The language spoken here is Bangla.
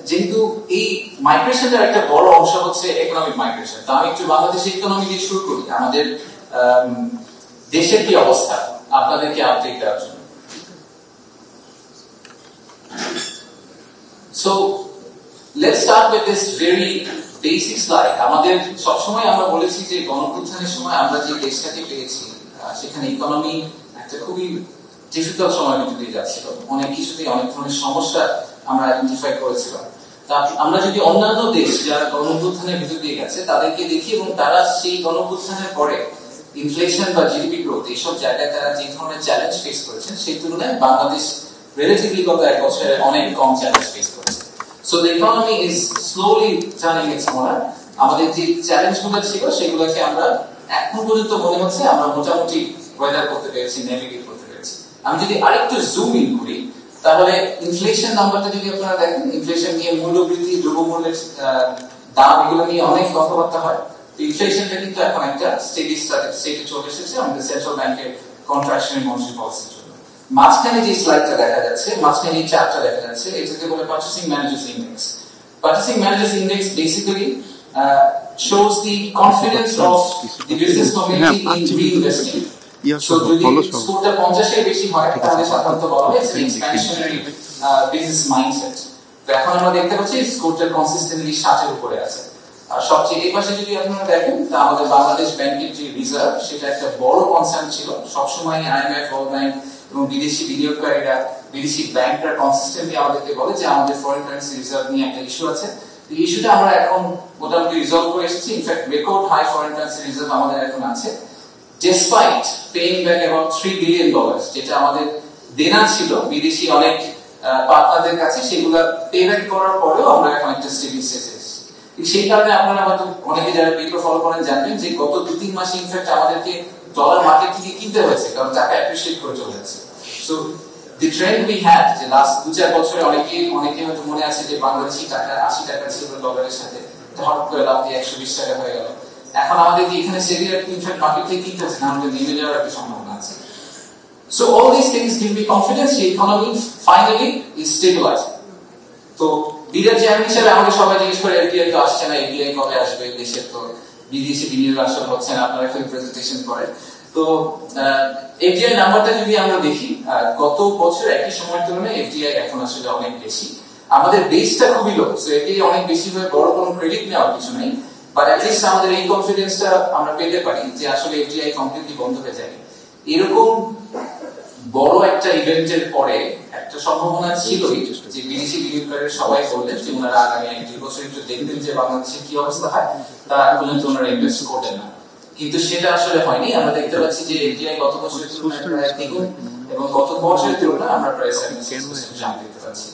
যেহেতু এই মাইগ্রেশনের একটা বড় অংশ হচ্ছে ইকোনমিক মাইগ্রেশন, তো আমি একটু বাংলাদেশের ইকোনমি দিয়ে শুরু করি। আমাদের দেশের কি অবস্থা আপনাদেরকে আপডেট দেওয়ার জন্য। So let's start with this very basic slide. আমাদের সবসময় আমরা বলেছি যে গণঅভ্যুত্থানের সময় আমরা যে দেশটাকে পেয়েছি সেখানে ইকোনমি একটা খুবই ডিফিকাল্ট সময় দিয়ে যাচ্ছিল, অনেক কিছুতেই অনেক ধরনের সমস্যা আমরা আইডেন্টিফাই করেছিলাম। তা আমরা যদি অন্যান্য দেশ যারা গণঅভ্যুত্থানের ভিতর দিয়ে গেছে তাদেরকে দেখি এবং তারা সেই গণঅভ্যুত্থানের পরে ইনফ্লেশন বা জিডিপি গ্রোথ এইসব জায়গায় তারা যে ধরনের চ্যালেঞ্জ ফেস করেছেন সেই তুলনায় বাংলাদেশ রিলেটিভলি গত এক বছরে অনেক কম চ্যালেঞ্জ ফেস করেছে। So the economy is slowly turning it's corner. আমাদের যে চ্যালেঞ্জগুলো ছিল সেগুলোকে আমরা এখন পর্যন্ত মনে হচ্ছে আমরা মোটামুটি ওয়েদার করতে পেরেছি, নেভিগেট করতে পেরেছি। আমি যদি আরেকটু জুম ইন করি তাহলে ইনফ্লেশন নাম্বারটা যদি আপনারা দেখেন, ইনফ্লেশন নিয়ে মূল্যবৃদ্ধি, দ্রব্যমূল্যের দাম এগুলো নিয়ে অনেক কথাবার্তা হয়। ইনফ্লেশনটা কিন্তু এখন একটা স্টেডি স্টেটে চলে এসেছে আমাদের সেন্ট্রাল ব্যাংকের কন্ট্রাকশনারি মনিটারি পলিসির জন্য। মাঝখানে যে স্লাইডটা দেখা যাচ্ছে, মাঝখানে এই চার্টটা দেখা যাচ্ছে, এটাকে বলে purchasing managers index. Purchasing managers index basically shows the confidence of the business community in reinvesting. So যদি স্কোরটা 50 এর বেশি হয় তাহলে সাধারণত বলা হয় এক্সপ্যানশনারি বিজনেস মাইন্ডসেট। তো এখন আমরা দেখতে পাচ্ছি স্কোরটা কনসিস্টেন্টলি 60 এর উপরে আছে। আর সবচেয়ে এই পাশে যদি আপনারা দেখেন তা আমাদের বাংলাদেশ ব্যাংকের যে রিজার্ভ সেটা একটা বড় কনসার্ন ছিল সবসময়। আইএমএফ, ওয়ার্ল্ড ব্যাংক এবং বিদেশি বিনিয়োগকারীরা, বিদেশি ব্যাংকরা কনসিস্টেন্টলি আমাদেরকে বলে যে আমাদের ফরেন কারেন্সি রিজার্ভ নিয়ে একটা ইস্যু আছে। এই ইস্যুটা আমরা এখন মোটামুটি রিজলভ করে এসেছি। In fact record high foreign currency reserve আমাদের এখন আছে, despite paying back about $3 billion, যেটা আমাদের দেনা ছিল বিদেশি অনেক পার্টনারদের কাছে, সেগুলো পে ব্যাক করার পরেও আমরা এখন একটা স্টেডি স্টেজে এসেছি। সেই কারণে আপনারা হয়তো অনেকে যারা পেপার ফলো করেন জানবেন যে গত 2-3 মাসে ইনফ্যাক্ট আমাদেরকে ডলার মার্কেট থেকে কিনতে হয়েছে, কারণ টাকা অ্যাপ্রিশিয়েট করে চলে যাচ্ছে। So the trend we had যে লাস্ট 2-4 বছরে অনেকে হয়তো মনে আছে যে বাংলাদেশি টাকা 80 টাকা ছিল ডলারের সাথে, হঠাৎ করে লাভ দিয়ে 120 টাকা হয়ে গেল। এখন আমাদের এখানে সেভিয়ার ইনফ্যাক্ট মার্কেট থেকে কিনতে হচ্ছে, না আমাদের নেমে যাওয়ার একটা সম্ভাবনা আছে। So all these things give me confidence the economy finally is stabilizing. তো বিরাট চেয়ারম্যান হিসেবে আমাকে সবাই জিজ্ঞেস করে এফডিআই তো আসছে না, এফডিআই কবে আসবে, দেশের তো বিদেশি বিনিয়োগ আসলে হচ্ছে না, আপনারা খালি প্রেজেন্টেশন করেন। তো এফডিআই নাম্বারটা যদি আমরা দেখি গত বছর একই সময়ের তুলনায় এফডিআই এখন আসলে অনেক বেশি। আমাদের বেসটা খুবই লো, সো এফডিআই অনেক বেশি হয়ে বড় কোনো ক্রেডিট নেওয়ার কিছু নেই, বাট অ্যাট লিস্ট আমাদের এই কনফিডেন্সটা আমরা পেতে পারি যে আসলে এফডিআই কমপ্লিটলি বন্ধ হয়ে যায়। এরকম বড় একটা ইভেন্টের পরে একটা সম্ভাবনা ছিলই যে বিদেশি বিনিয়োগকারীরা সবাই বললেন যে ওনারা আগামী 1-2 বছর একটু দেখবেন যে বাংলাদেশের কি অবস্থা হয়, তারা পর্যন্ত ওনারা ইনভেস্ট করবেন না। কিন্তু সেটা আসলে হয়নি। আমরা দেখতে পাচ্ছি যে এফডিআই গত বছরের তুলনায় প্রায় দ্বিগুণ এবং গত বছরের তুলনায় আমরা প্রায় 7% জাম্প দেখতে পাচ্ছি।